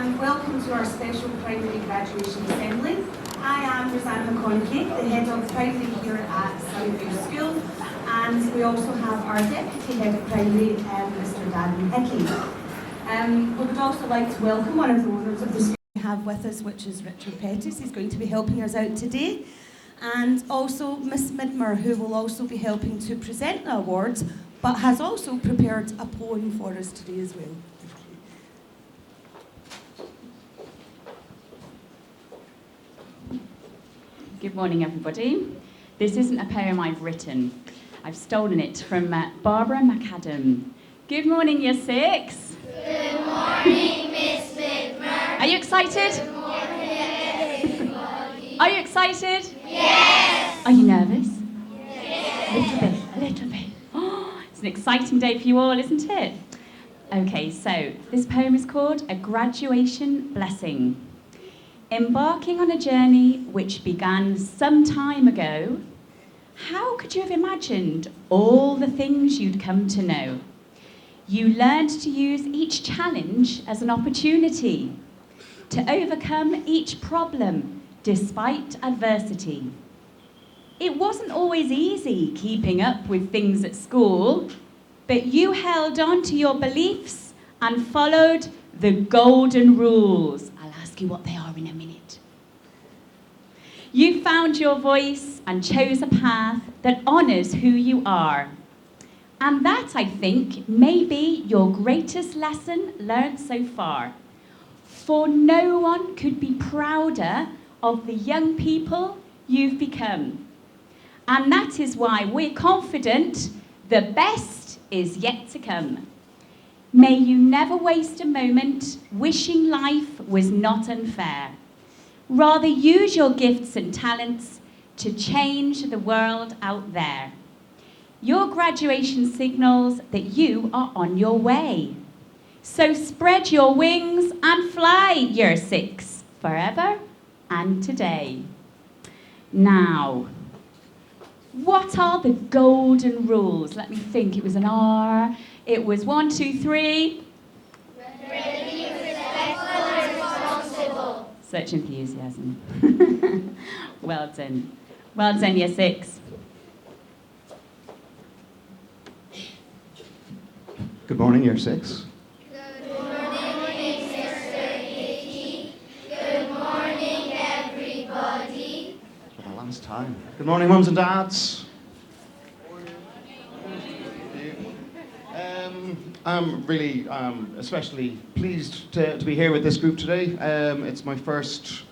Welcome to our special primary graduation assembly. I am Rosanna McConaughey, the head of primary here at Sunnyview School, and we also have our deputy head of primary, Mr. Dan Hickey. We would also like to welcome one of the owners of the school we have with us, which is Richard Pettis. He's going to be helping us out today. And also Miss Midmer, who will also be helping to present the awards, but has also prepared a poem for us today as well. Good morning, everybody. This isn't a poem I've written. I've stolen it from Barbara McAdam. Good morning, Year 6. Good morning, Miss Midmer. Are you excited? Good morning, everybody. Are you excited? Yes. Are you nervous? Yes. A little bit. Oh, it's an exciting day for you all, isn't it? Okay, so this poem is called A Graduation Blessing. Embarking on a journey which began some time ago, how could you have imagined all the things you'd come to know? You learned to use each challenge as an opportunity to overcome each problem despite adversity. It wasn't always easy keeping up with things at school, but you held on to your beliefs and followed the golden rules. I'll ask you what they are in a minute. You found your voice and chose a path that honours who you are. And that, I think, may be your greatest lesson learned so far. For no one could be prouder of the young people you've become. And that is why we're confident the best is yet to come. May you never waste a moment wishing life was not unfair. Rather use your gifts and talents to change the world out there. Your graduation signals that you are on your way. So spread your wings and fly, Year 6, forever and today. Now, what are the golden rules? Let me think. It was an R. It was 1, 2, 3. Ready, respectful, and responsible. Such enthusiasm. Well done. Well done, Year 6. Good morning, Year 6. Good morning, Mr. Hickey. Good morning, everybody. For the last time. Good morning, mums and dads. I'm really especially pleased to be here with this group today. It's my first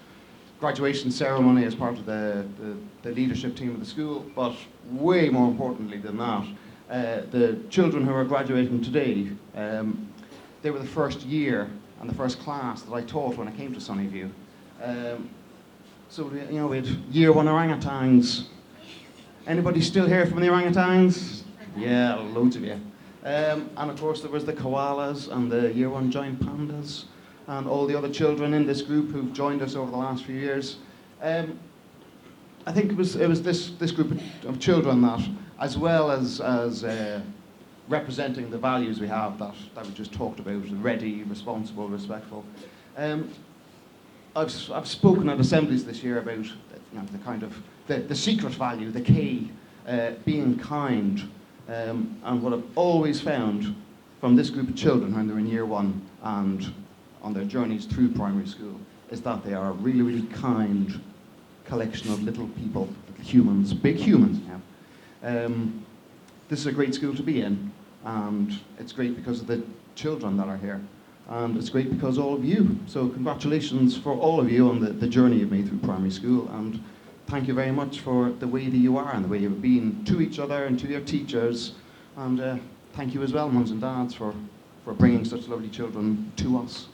graduation ceremony as part of the leadership team of the school, but way more importantly than that, the children who are graduating today, they were the first year and the first class that I taught when I came to Sunnyview. So, we had Year 1 orangutans. Anybody still here from the orangutans? Yeah, loads of you. And of course there was the koalas and the Year 1 giant pandas and all the other children in this group who've joined us over the last few years. I think it was this group of children that, as well as representing the values we have that we just talked about, ready, responsible, respectful. I've spoken at assemblies this year about the kind of the secret value, the K, being kind. And what I've always found from this group of children when they're in Year 1 and on their journeys through primary school is that they are a really, really kind collection of little people, little humans, big humans. Yeah. This is a great school to be in, and it's great because of the children that are here, and it's great because of all of you. So congratulations for all of you on the journey you've made through primary school, and thank you very much for the way that you are and the way you've been to each other and to your teachers. And thank you as well, mums and dads, for bringing such lovely children to us.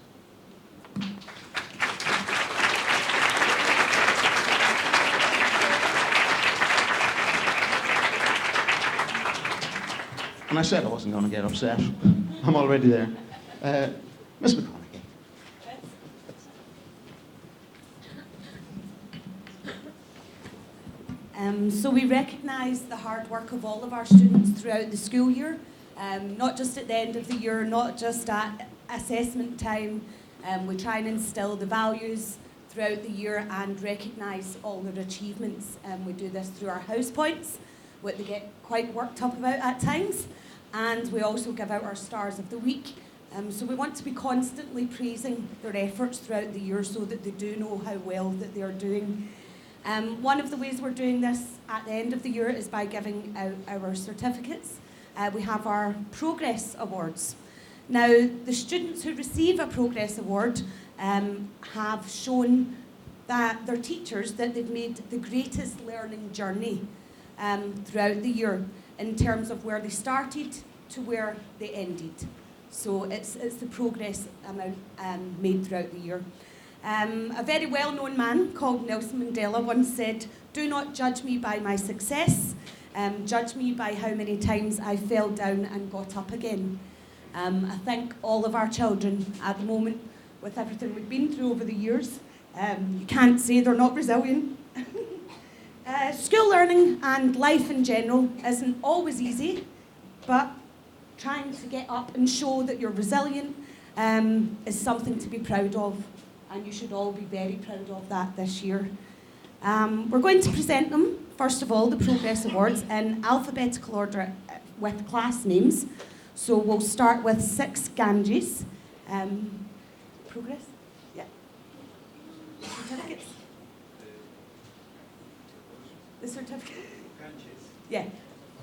And I said I wasn't going to get upset. I'm already there. Miss McConaughey. So we recognise the hard work of all of our students throughout the school year, not just at the end of the year, not just at assessment time, We try and instill the values throughout the year and recognise all their achievements. We do this through our house points, what they get quite worked up about at times, and we also give out our stars of the week. So we want to be constantly praising their efforts throughout the year so that they do know how well that they are doing. One of the ways we're doing this at the end of the year is by giving out our certificates. We have our Progress Awards. Now, the students who receive a Progress Award have shown that their teachers that they've made the greatest learning journey throughout the year in terms of where they started to where they ended. So it's the progress amount made throughout the year. A very well-known man called Nelson Mandela once said, "Do not judge me by my success, judge me by how many times I fell down and got up again." I think all of our children at the moment, with everything we've been through over the years, you can't say they're not resilient. School learning and life in general isn't always easy, but trying to get up and show that you're resilient is something to be proud of, and you should all be very proud of that this year. We're going to present them, first of all, the Progress Awards, in alphabetical order with class names. So we'll start with 6 Ganges. Progress? Yeah. Certificates? The certificate? Yeah.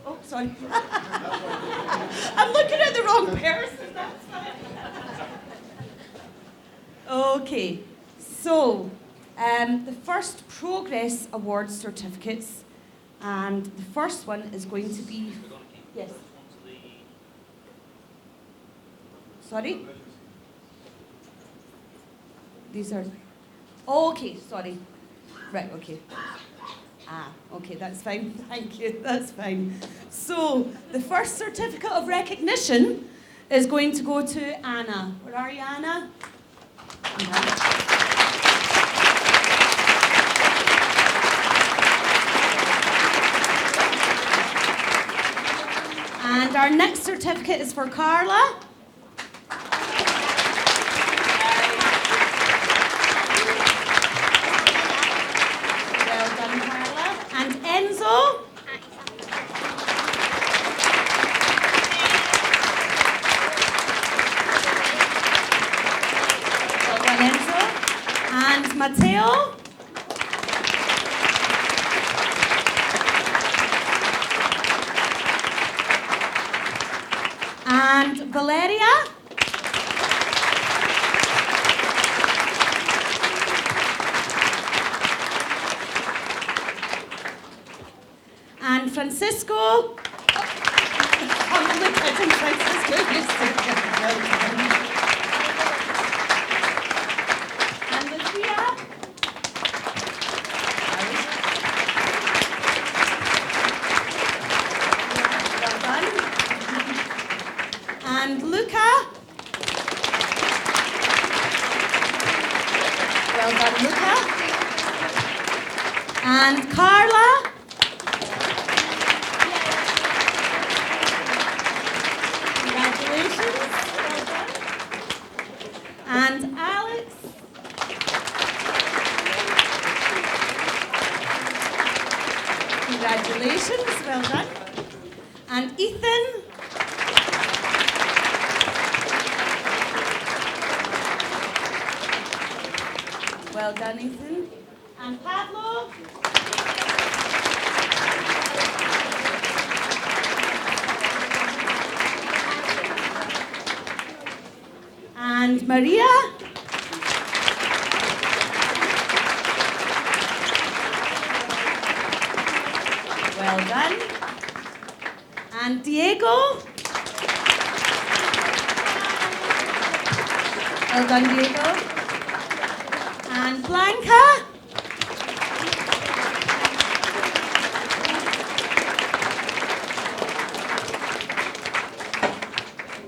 Oh, sorry. I'm looking at the wrong person. That's fine. Okay. So, the first Progress Award certificates, and the first one is going to be... Yes. Sorry? These are... Oh, okay, sorry. Right, okay. Okay, that's fine. Thank you, that's fine. So, the first certificate of recognition is going to go to Anna. Where are you, Anna? And our next certificate is for Carla. Enzo. Well done, Enzo. And Matteo. And Valeria. And Francisco. Oh, I'm only kidding, Francisco. And Lucia. Well done. And Luca. Well done, Luca. And Carla. And Alex. Congratulations, well done. And Ethan. Well done, Ethan. And Pablo. And Maria. Well done. And Diego. Well done, Diego. And Blanca.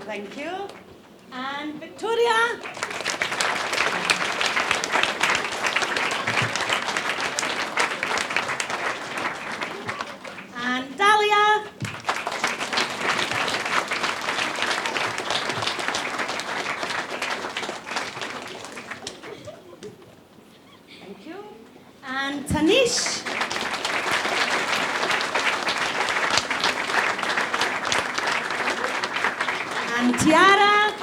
Thank you. And Victoria. And Dahlia. Tiara.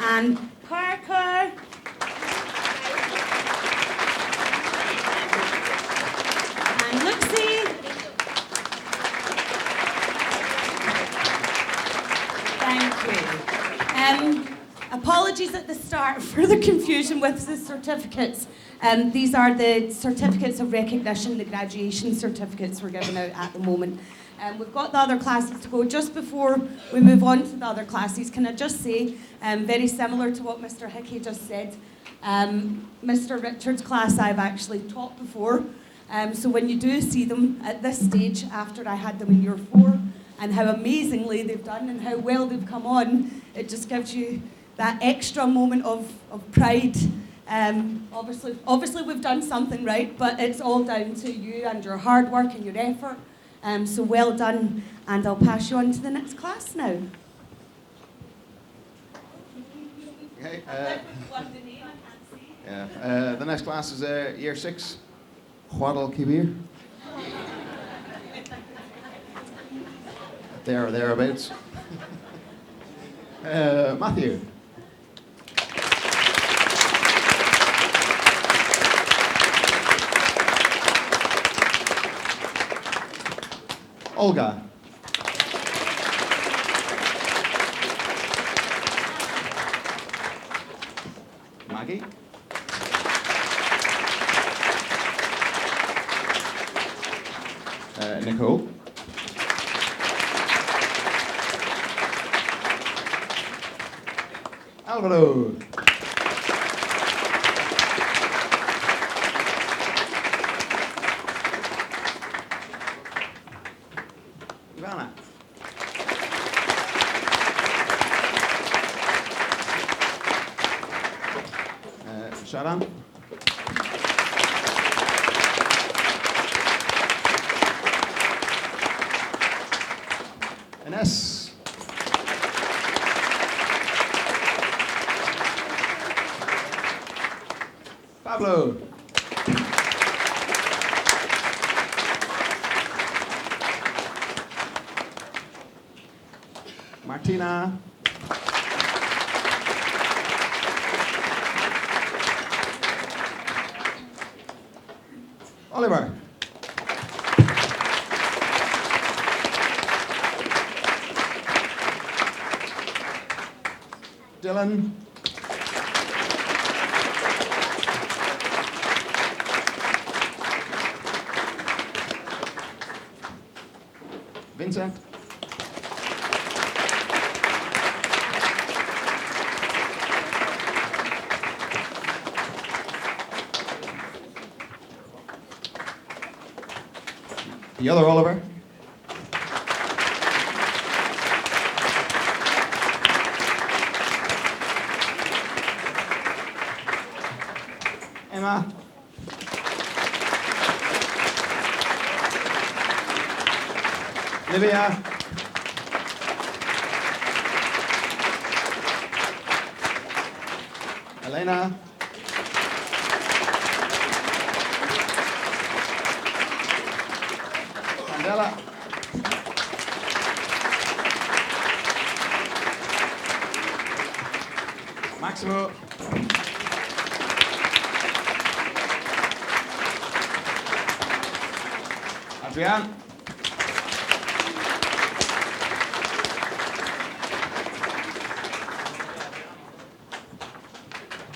And Parker. And Luxie. Thank you. Apologies at the start for the confusion with the certificates. These are the certificates of recognition, the graduation certificates we're giving out at the moment. We've got the other classes to go. Just before we move on to the other classes, can I just say, very similar to what Mr. Hickey just said, Mr. Richard's class I've actually taught before. So when you do see them at this stage, after I had them in year 4, and how amazingly they've done and how well they've come on, it just gives you that extra moment of pride. Obviously we've done something right, but it's all down to you and your hard work and your effort. So well done, and I'll pass you on to the next class now. Okay. The next class is year 6. Huadal Kibir. There or thereabouts. Matthew. Olga. Maggie. Nicole. Alvaro. Ivana. Sharon. Ines. Pablo. Martina. Oliver. Dylan. Vincent. The other Oliver. Emma. Livia. Elena. Mandela. Maximo. Adrian.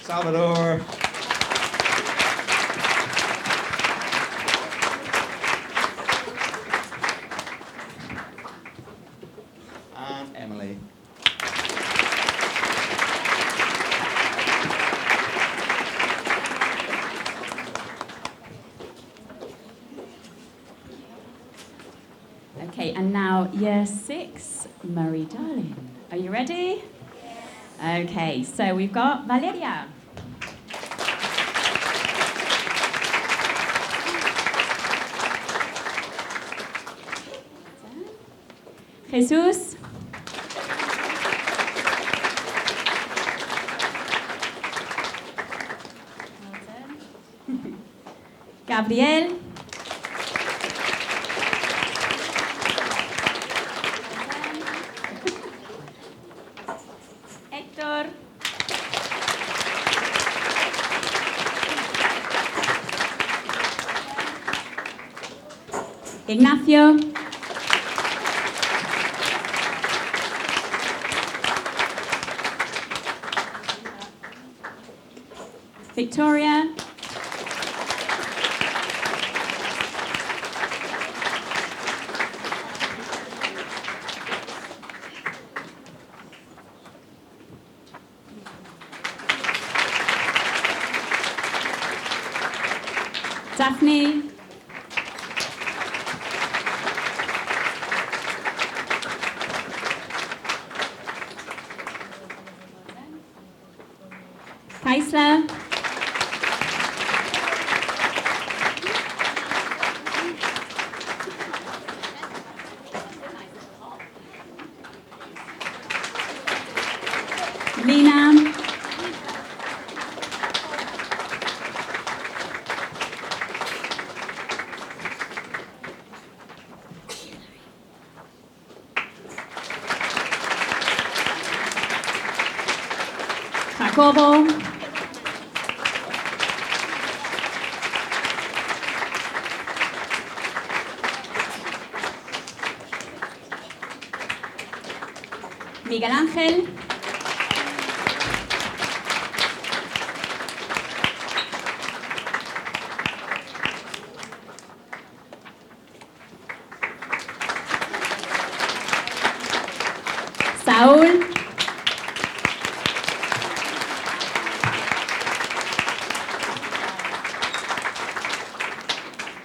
Salvador. And Emily. Okay, and now year 6, Murray Darling. Are you ready? Okay, so we've got Valeria. Jesus. Gabriel. Héctor. Ignacio. Victoria. Daphne. Kaisla. Lina. Jacobo. Miguel Ángel. Saúl.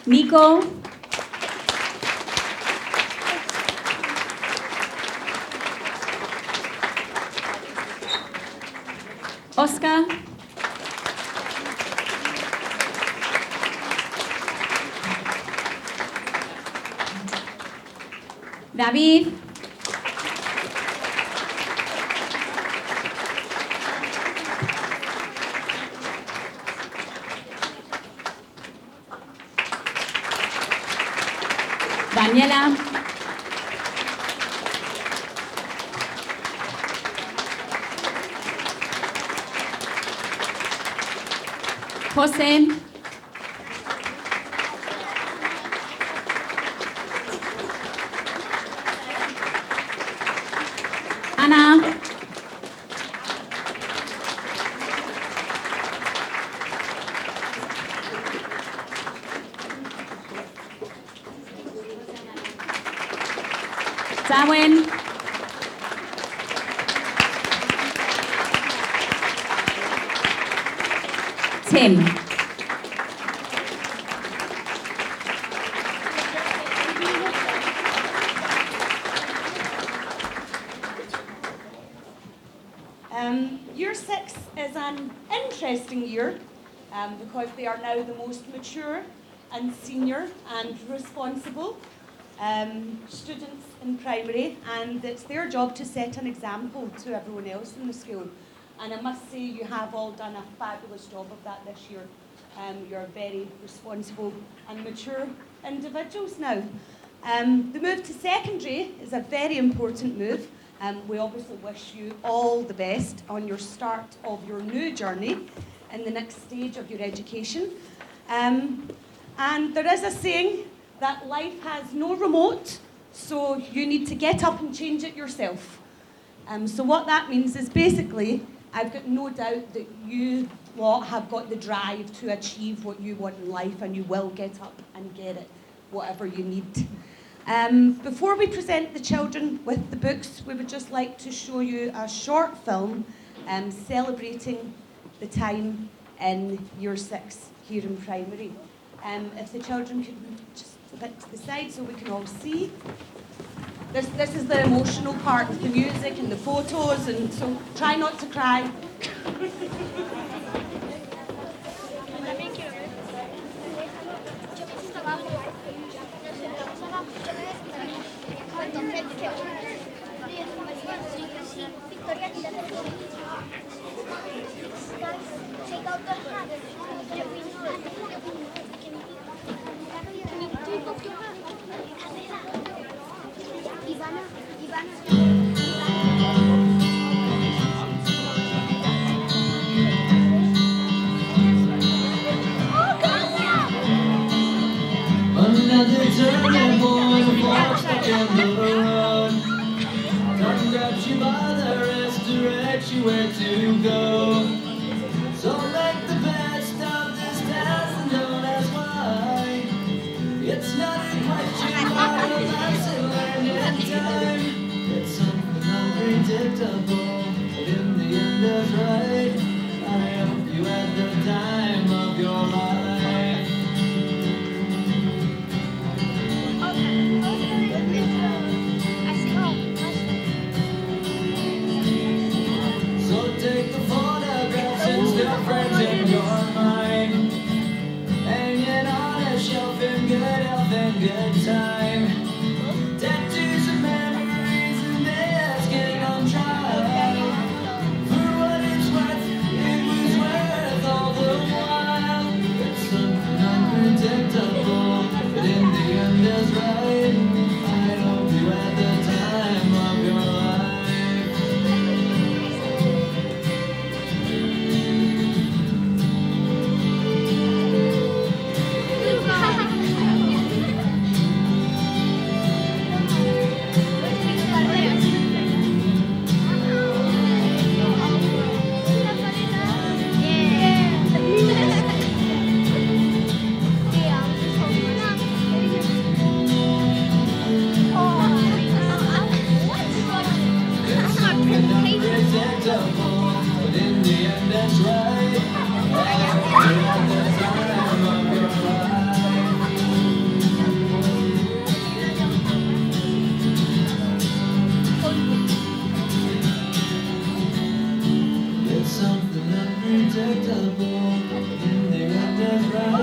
Nico. Oscar. David. Daniela. José. Ana. Darwin. Tim. Year 6 is an interesting year because they are now the most mature and senior and responsible students in primary, and it's their job to set an example to everyone else in the school. And I must say you have all done a fabulous job of that this year. You're very responsible and mature individuals now. The move to secondary is a very important move. We obviously wish you all the best on your start of your new journey in the next stage of your education. And there is a saying that life has no remote, so you need to get up and change it yourself. So what that means is basically, I've got no doubt that you lot have got the drive to achieve what you want in life, and you will get up and get it, whatever you need. Before we present the children with the books, we would just like to show you a short film celebrating the time in Year 6 here in primary. If the children could move just a bit to the side so we can all see. This is the emotional part with the music and the photos, and so try not to cry. Take out the hat. turning point, a fork stuck in the road. Done grabs you by the wrist, directs you where to go. So make the best of this task and don't ask why. It's not a question, but a lesson learned in time. It's something unpredictable, but in the end is right. I hope you had the time of your life. So take the photographs and still friends in your mind, hanging on a shelf in good health and good time. Tattoos of memories and they asking on trial. For what it's worth, it was worth all the while. It's something unpredictable, but in the end is right. I hope you had the time of your life. Unpredictable, but in the end that's right. I hope you had the time of your life. It's something unpredictable, but in the end that's right.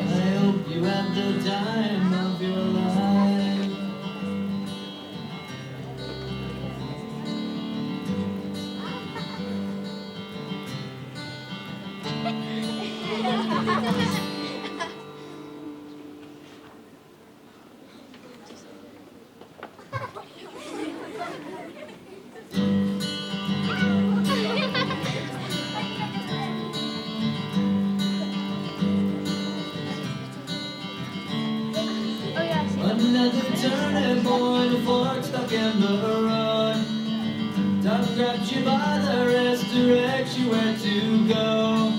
I hope you had the time of your life. Another turning point, a fork stuck in the road. Time grabs you by the wrist, directs you where to go.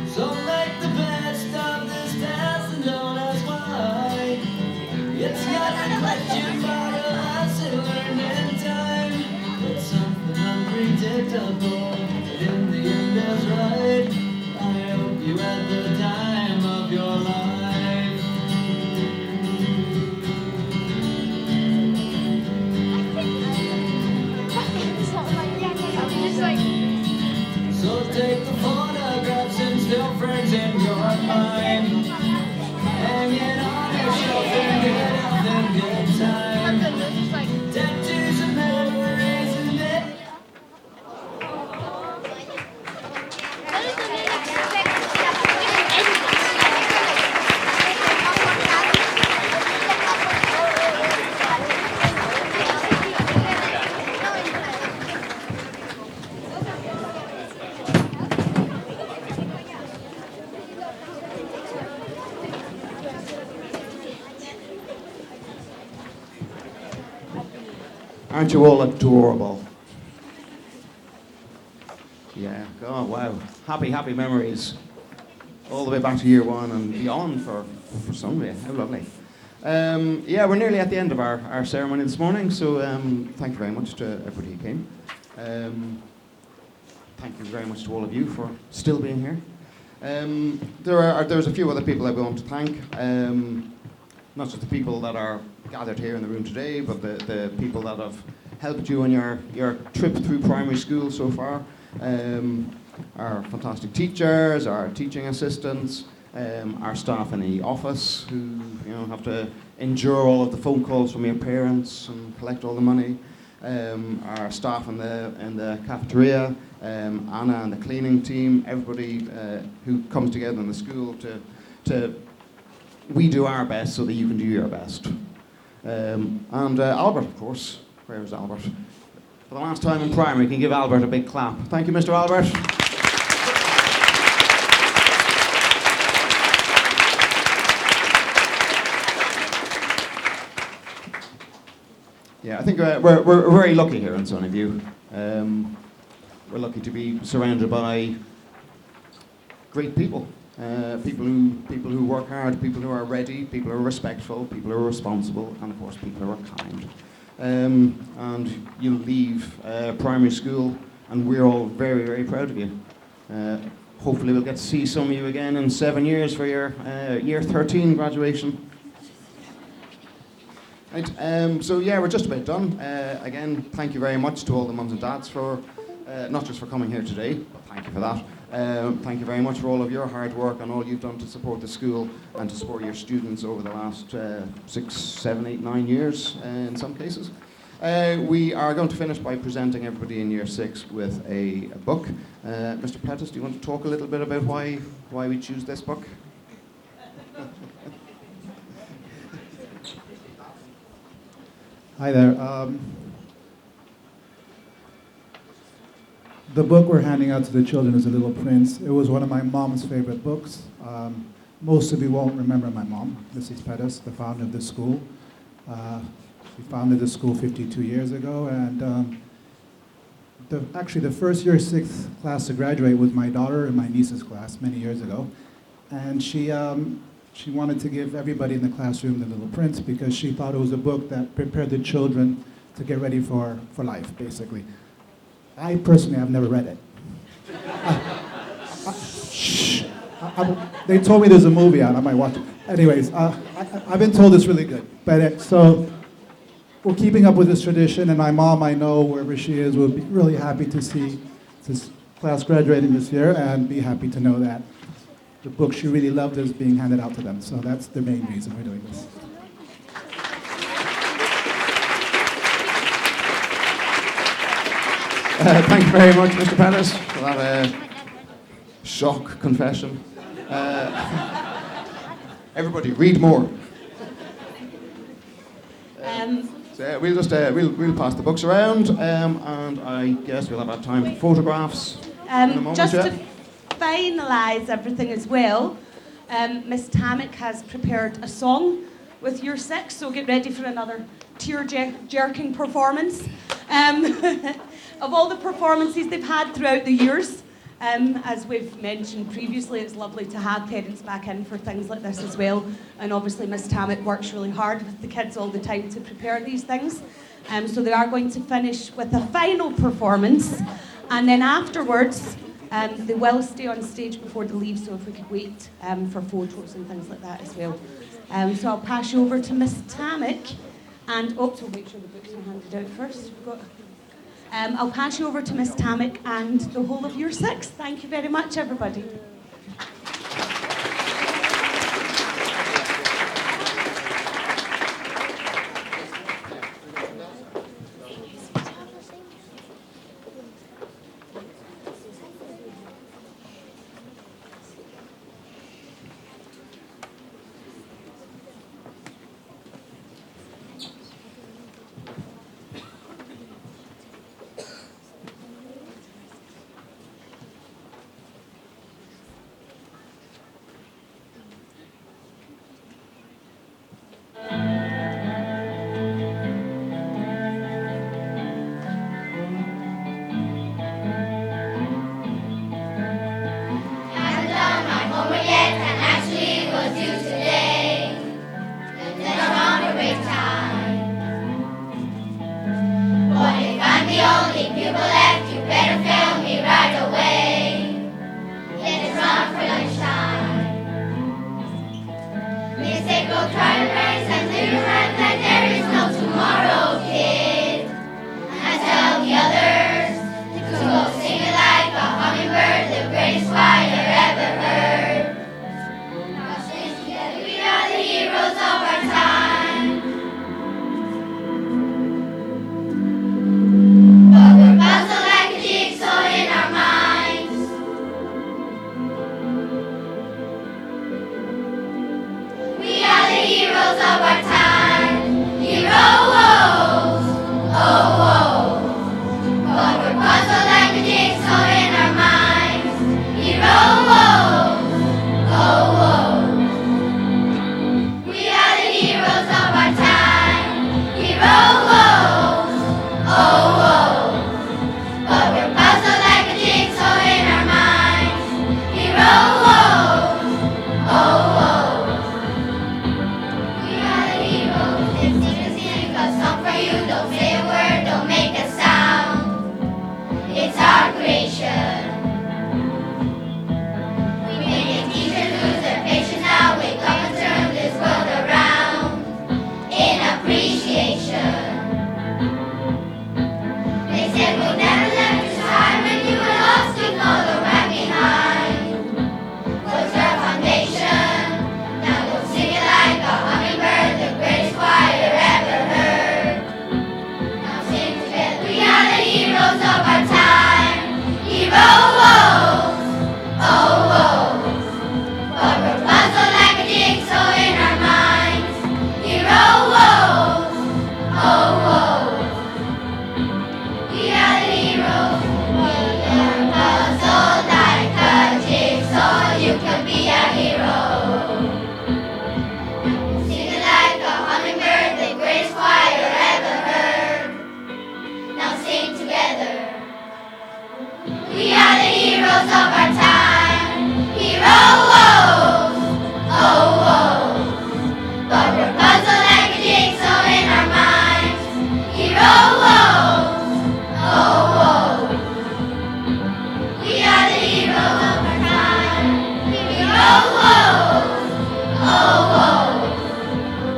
So make the best of this task and don't ask why. It's not a question, but a lesson learned in time. It's something unpredictable, but in the end is right. I hope you had the time of your life. So take the photographs and still frames in your mind, hanging on a shelf in good health and good time. Tattoos of memories and it. Aren't you all adorable? Yeah, oh wow. Happy, happy memories. All the way back to year one and beyond for some of you. How lovely. Yeah, we're nearly at the end of our ceremony this morning, so thank you very much to everybody who came. Thank you very much to all of you for still being here. There's a few other people I want to thank. Not just the people that are gathered here in the room today, but the people that have helped you on your trip through primary school so far. Our fantastic teachers, our teaching assistants, our staff in the office who have to endure all of the phone calls from your parents and collect all the money. Our staff in the cafeteria, Anna and the cleaning team, everybody who comes together in the school to we do our best so that you can do your best. And Albert, of course. Where is Albert? For the last time in primary, can you give Albert a big clap? Thank you, Mr. Albert. Yeah, I think we're very lucky here in Sunnyview. We're lucky to be surrounded by great people. People who work hard, people who are ready, people who are respectful, people who are responsible, and of course people who are kind. And you leave primary school, and we're all very, very proud of you. Hopefully we'll get to see some of you again in 7 years for your year 13 graduation. Right, so yeah, we're just about done. Again, thank you very much to all the mums and dads for, not just for coming here today, but thank you for that. Thank you very much for all of your hard work and all you've done to support the school and to support your students over the last 6, 7, 8, 9 years in some cases. We are going to finish by presenting everybody in year 6 with a book. Mr. Pettis, do you want to talk a little bit about why we choose this book? Hi there. The book we're handing out to the children is The Little Prince. It was one of my mom's favorite books. Most of you won't remember my mom, Mrs. Pettis, the founder of the school. She founded the school 52 years ago, and actually the first year 6th class to graduate was my daughter and my niece's class many years ago. And she wanted to give everybody in the classroom The Little Prince because she thought it was a book that prepared the children to get ready for life, basically. I personally have never read it. They told me there's a movie out, I might watch it. Anyways, I've been told it's really good. But so we're keeping up with this tradition, and my mom, I know, wherever she is, will be really happy to see this class graduating this year and be happy to know that the book she really loved is being handed out to them. So that's the main reason we're doing this. Thank you very much, Mr. Pettis, for that shock confession. Everybody, read more. So we'll just we'll pass the books around, and I guess we'll have time for photographs in a moment. Just Yeah. to finalise everything as well, Miss Tammick has prepared a song with year 6, so get ready for another tear-jerking performance. Of all the performances they've had throughout the years, as we've mentioned previously, it's lovely to have parents back in for things like this as well. And obviously Miss Tammick works really hard with the kids all the time to prepare these things. So they are going to finish with a final performance, and then afterwards they will stay on stage before they leave, so if we could wait for photos and things like that as well. So I'll pass you over to Miss Tammick, and so we'll make sure the books are handed out first. I'll pass you over to Miss Tammick and the whole of year 6. Thank you very much, everybody. heroes of our time. Heroes, oh, oh. But we're puzzled like a jigsaw in our minds. Heroes, oh, oh. We are the heroes of our time. Heroes, oh, oh.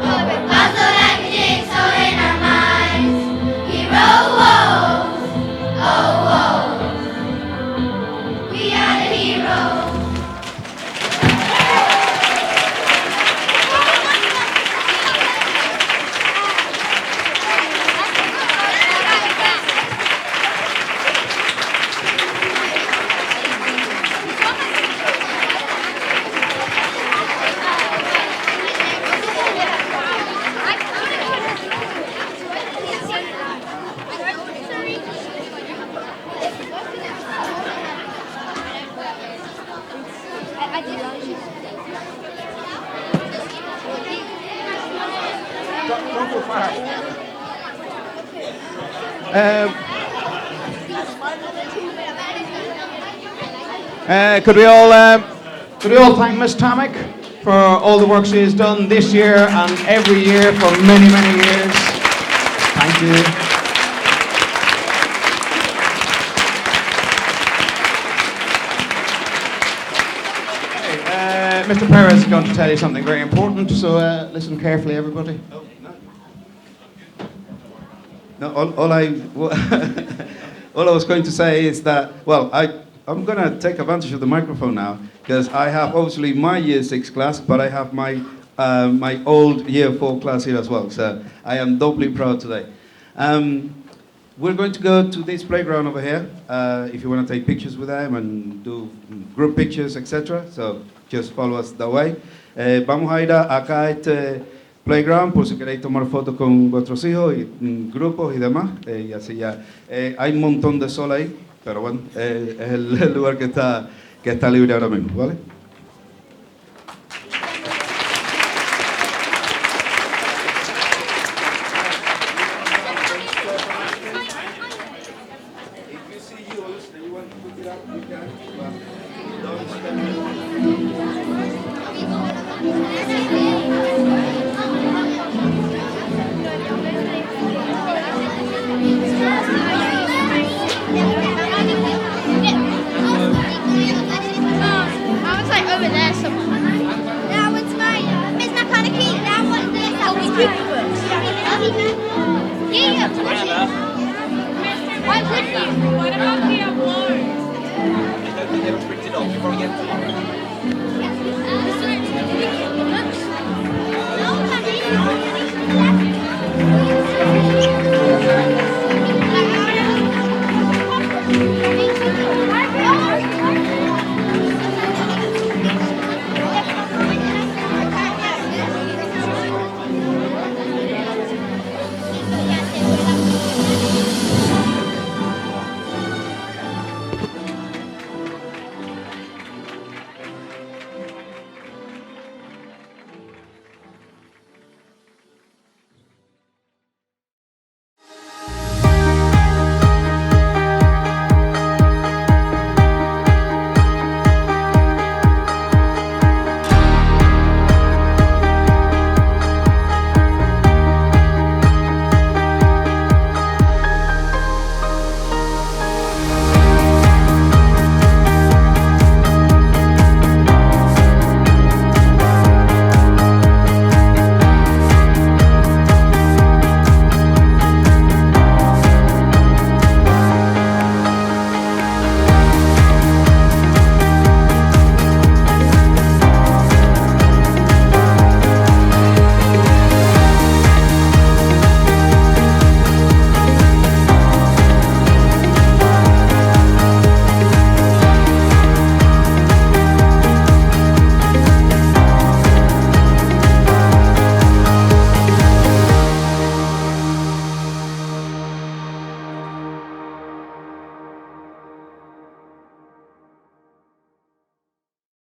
But we're puzzled like a jigsaw in our minds. Heroes, oh, oh. We are the heroes. Could we all thank Miss Tamick for all the work she has done this year and every year for many, many years? Thank you. Mr. Perez is going to tell you something very important, so listen carefully, everybody. No, all I was going to say is that, well, I'm going to take advantage of the microphone now, because I have obviously my year 6 class, but I have my my old year 4 class here as well, so I am doubly proud today. We're going to go to this playground over here, if you want to take pictures with them and do group pictures, etc. So just follow us that way. Vamos a ir acá a este playground por si queréis tomar fotos con vuestros hijos y grupos y demás, y así ya. Hay un montón de sol ahí, pero bueno, es el lugar que está libre ahora mismo, ¿vale? Thank you.